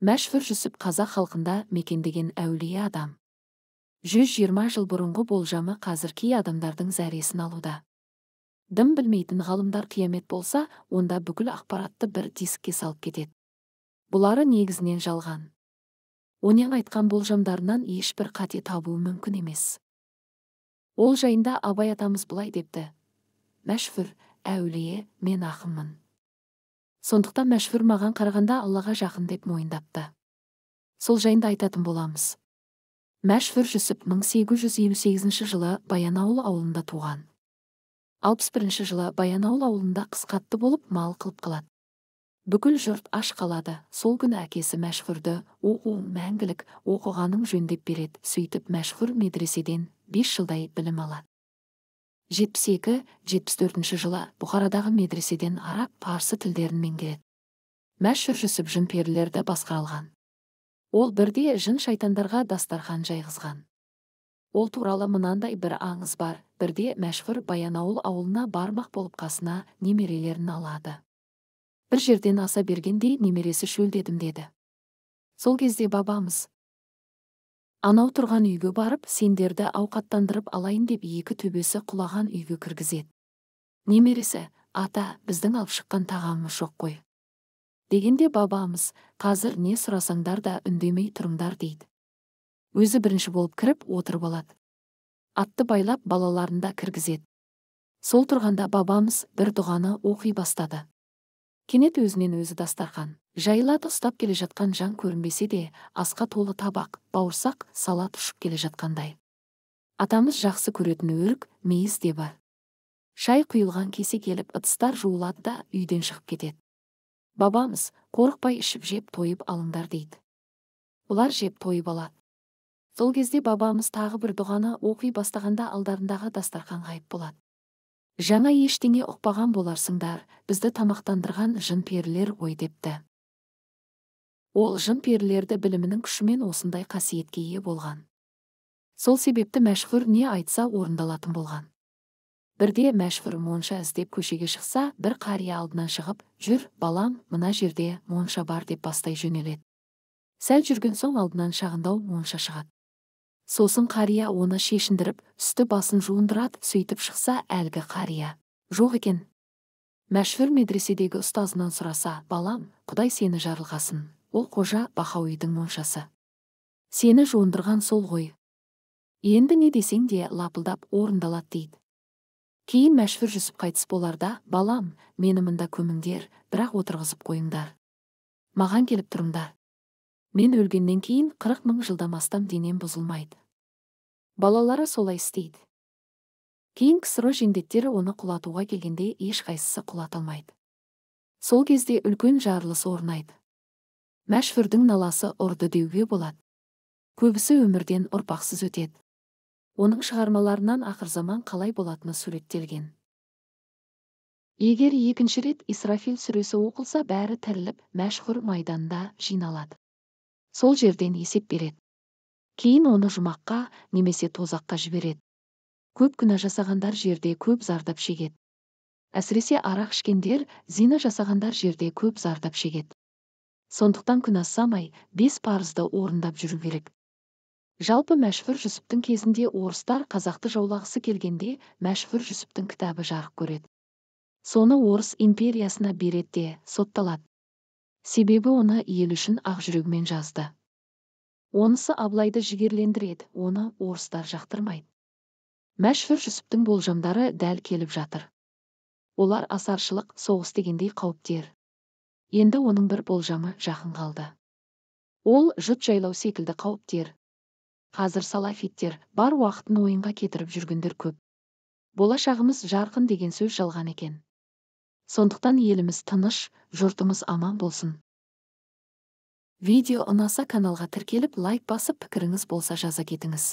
Мәшһүр Жүсіп қазақ халқында мекендеген әулие адам. 120 жыл бұрынғы болжамы қазір кей адамдардың зәресін алуда. Дым білмейтін ғалымдар қиямет болса, онда бүкіл ақпаратты бір дискке салып кетеді. Бұлары негізінен жалған. Оның айтқан болжамдарынан ешбір қате табуы мүмкін емес. Ол жайында Абай атамыз былай депті: мәшһүр, әулие, мен ақынмын. Сондықтан мәшһүр маған қарағанда Аллаға жақын деп мойындапты. Сол жайында айтатын боламыз. Мәшһүр Жүсіп 1858 жылы Баянауыл ауылында туған. 61 жылы Баянауыл ауылында қыс қатты болып мал қылып қалады. Бүкіл жұрт аш қалады. Сол күні әкесі мәшһүрді оқу мәңгілік оқығаның жөндеп береді. Сөйтіп мәшһүр медреседен 5 жылдай білім алады. 72-74 жылы Бұхарадағы медреседен араб, парсы тілдерін меңгереді. Мәшһүр Жүсіп жын-перілерді басқара алған. Ол бірде жын-шайтандарға дастархан жайғызған. Ол туралы мынандай бір аңыз бар. Бірде мәшһүр Баянауыл ауылына бармақ болып қасына немерелерін алады. Бір жерден аса бергенде немересі шөлдедім деді. Сол кезде бабамыз: анау тұрған үйге барып, сендерді ауқаттандырып алайын деп екі төбесі құлаған үйге кіргізеді. Немересі: ата, біздің алып шыққан тағамымыз жоқ қой. Дегенде бабамыз: қазір не сұрасаңдар да үндемей тұрыңдар дейді. Өзі бірінші болып кіріп отырып алады. Атты байлап балаларын да кіргізеді. Сол тұрғанда бабамыз бір дұғаны оқи бастады. Кенет өзінен өзі дастархан жайылады. Ұстап келе жатқан жан көрінбесе де, асқа толы табақ, бауырсақ, салат ұшып келе жатқандай. Атамыз жақсы көретін өрік, мейіз де бар. Шай құйылған кесе келіп, ыдыстар жуылады да үйден шығып кетеді. Бабамыз: қорықпай ішіп жеп тойып алыңдар дейді. Олар жеп тойып алады. Сол кезде бабамыз тағы бір дұғаны оқи бастағанда алдарындағы дастархан ғайып болады. Жаңа ештеңе ұқпаған боларсыңдар, бізді тамақтандырған жын-перілер ой депті. Ол жын-перілерді білімінің күшімен осындай қасиетке ие болған. Сол себепті мәшһүр не айтса орындалатын болған. Бірде мәшһүр монша іздеп көшеге шықса, бір қария алдынан шығып: жүр, балам, мына жерде монша бар деп бастай жөнеледі. Сәл жүрген соң алдынан шағындау монша шығады. Сосын қария оны шешіндіріп, үсті басын жуындырады. Сөйтіп шықса, әлгі қария жоқ екен. Мәшһүр медреседегі ұстазынан сұраса: балам, Құдай сені жарылғасын, ол қожа Бахауидің моншасы. Сені жуындырған сол ғой. Енді не десең де лапылдап орындалады дейді. Кейін мәшһүр Жүсіп қайтыс боларда: балам, мені мында көміңдер, бірақ отырғызып қойыңдар. Маған келіп тұрыңдар. Мен өлгеннен кейін 40 000 жылдан астам денем бұзылмайды. Балалары солай істейді. Кейін ксро жендеттері оны құлатуға келгенде ешқайсысы құлата алмайды. Сол кезде үлкен жарылыс орнайды. Мәшһүрдің наласы ұрды деуге болады. Көбісі өмірден ұрпақсыз өтеді. Оның шығармаларынан ақырзаман қалай болатыны суреттелген. Егер екінші рет Исрафил сүресі оқылса, бәрі тіріліп, мәшһүр майданда жиналады. Сол жерден есеп береді. Кейін оны жұмаққа немесе тозаққа жібереді. Көп күнә жасағандар жерде көп зардап шегеді. Әсіресе арақ ішкендер, зина жасағандар жерде көп зардап шегеді. Сондықтан күнәсамай 5 парызды орындап жүру керек. Жалпы мәшһүр Жүсіптің кезінде орыстар қазақты жаулағысы келгенде мәшһүр Жүсіптің кітабы жарық көреді. Соны орыс империясына береді де сотталады. Себебі оны ел үшін ақ жүрегімен жазды. Онысы Абылайды жігерлендіреді, оны орыстар жақтырмайды. Мәшһүр Жүсіптің болжамдары дәл келіп жатыр. Олар асаршылық, соғыс дегендей қауіптер. Енді оның бір болжамы жақын қалды. Ол жұт жайлау секілді қауіптер. Қазір салафиттер бар уақытын ойынға кетіріп жүргендер көп. Болашағымыз жарқын деген сөз жалған екен. Сондықтан еліміз тыныш, жұртымыз аман болсын. Видео ұнаса каналға тіркеліп, лайк басып, пікіріңіз болса жаза кетіңіз.